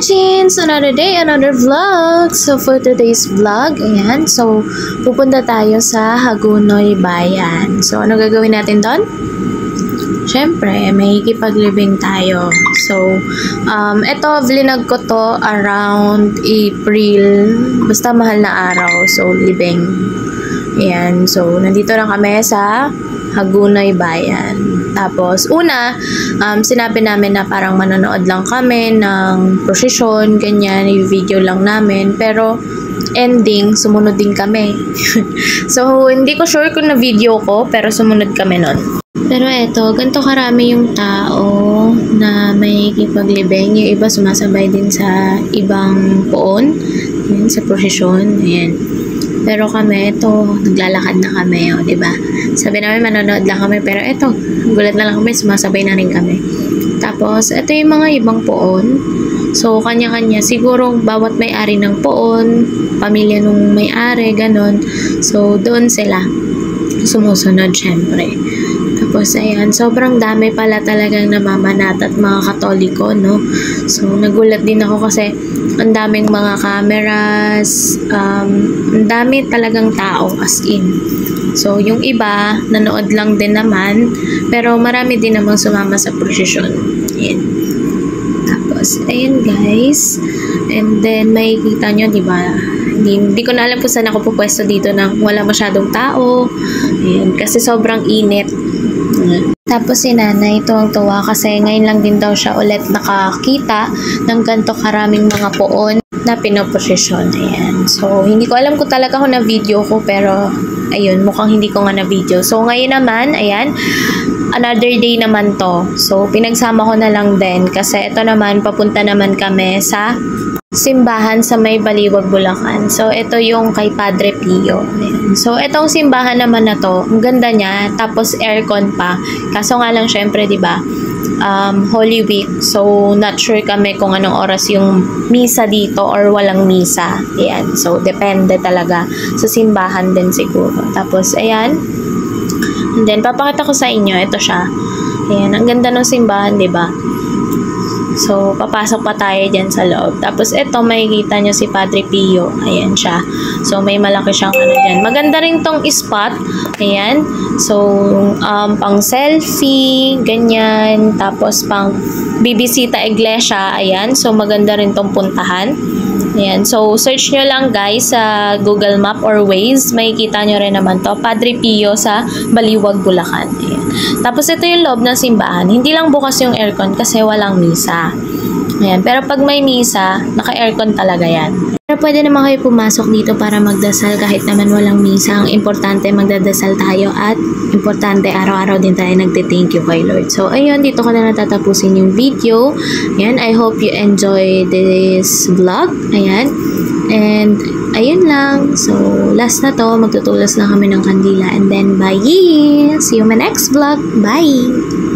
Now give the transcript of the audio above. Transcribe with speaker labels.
Speaker 1: Jeans! Another day, another vlog! So, for today's vlog, ayan. So, pupunta tayo sa Hagonoy Bayan. So, ano gagawin natin doon? Siyempre, may kipaglibing tayo. So, ito, vlinag ko to around April. Basta mahal na araw. So, libing. Ayan. So, nandito na kami sa Hagonoy Bayan. Tapos, una, sinabi namin na parang manonood lang kami ng prosesyon, ganyan, yung video lang namin. Pero, ending, sumunod din kami. So, hindi ko sure kung na-video ko, pero sumunod kami nun. Pero eto, ganito karami yung tao na may kipaglibing. Yung iba sumasabay din sa ibang poon, yan, sa prosesyon, ayan. Pero kami, ito, naglalakad na kami, o, diba? Sabi namin, manonood lang kami, pero ito, gulat na lang kami, sumasabay na rin kami. Tapos, ito yung mga ibang poon. So, kanya-kanya, siguro, bawat may-ari ng poon, pamilya nung may-ari, ganon. So, doon sila sumusunod, syempre. Tapos, ayan, sobrang dami pala talagang namamanat at mga Katoliko, no? So, nagulat din ako kasi ang daming mga cameras, ang dami talagang tao, as in. So, yung iba, nanood lang din naman, pero marami din namang sumama sa prosesyon. Ayan. Tapos, ayan guys. And then, makikita nyo, diba? Hindi ko na alam kung saan ako pupwesto dito na wala masyadong tao. Ayan, kasi sobrang init. Tapos si nanay tuwang-tuwa kasi ngayon lang din daw siya ulit nakakita ng ganito karaming mga poon na pinoprosesyon. Ayan. So, hindi ko alam kung talaga ako na video ko, pero ayun, mukhang hindi ko nga na video. So, ngayon naman, ayan, another day naman to. So, pinagsama ko na lang din kasi ito naman, papunta naman kami sa simbahan sa may Baliwag, Bulacan. So, ito yung kay Padre Pio. Ayan. So, itong simbahan naman na to, ang ganda niya, tapos aircon pa. Kaso nga lang, syempre, diba, Holy Week. So, not sure kami kung anong oras yung misa dito or walang misa. Ayan. So, depende talaga sa simbahan din siguro. Tapos, ayan. And then, papakita ko sa inyo, ito siya. Ayan, ang ganda ng simbahan, diba? So, papasok pa tayo dyan sa loob. Tapos, ito, makikita nyo si Padre Pio. Ayan siya. So, may malaki siyang ano dyan. Maganda rin tong spot. Ayan. So, pang selfie, ganyan. Tapos, pang bibisita iglesia. Ayan. So, maganda rin tong puntahan. Ayan. So, search nyo lang guys sa Google Map or Waze. Makikita nyo rin naman to. Padre Pio sa Baliwag, Bulacan. Ayan. Tapos, ito yung loob ng simbahan. Hindi lang bukas yung aircon kasi walang misa. Ayan. Pero pag may misa, naka-aircon talaga yan. Pero pwede naman kayo pumasok dito para magdasal kahit naman walang misa. Ang importante, magdadasal tayo at importante, araw-araw din tayo nagte-thank you kay Lord. So, ayun, dito ko na natatapusin yung video. Ayan, I hope you enjoy this vlog. Ayan. And, ayun lang. So, last na to, magtutulas na kami ng kandila. And then, bye! See you in my next vlog. Bye!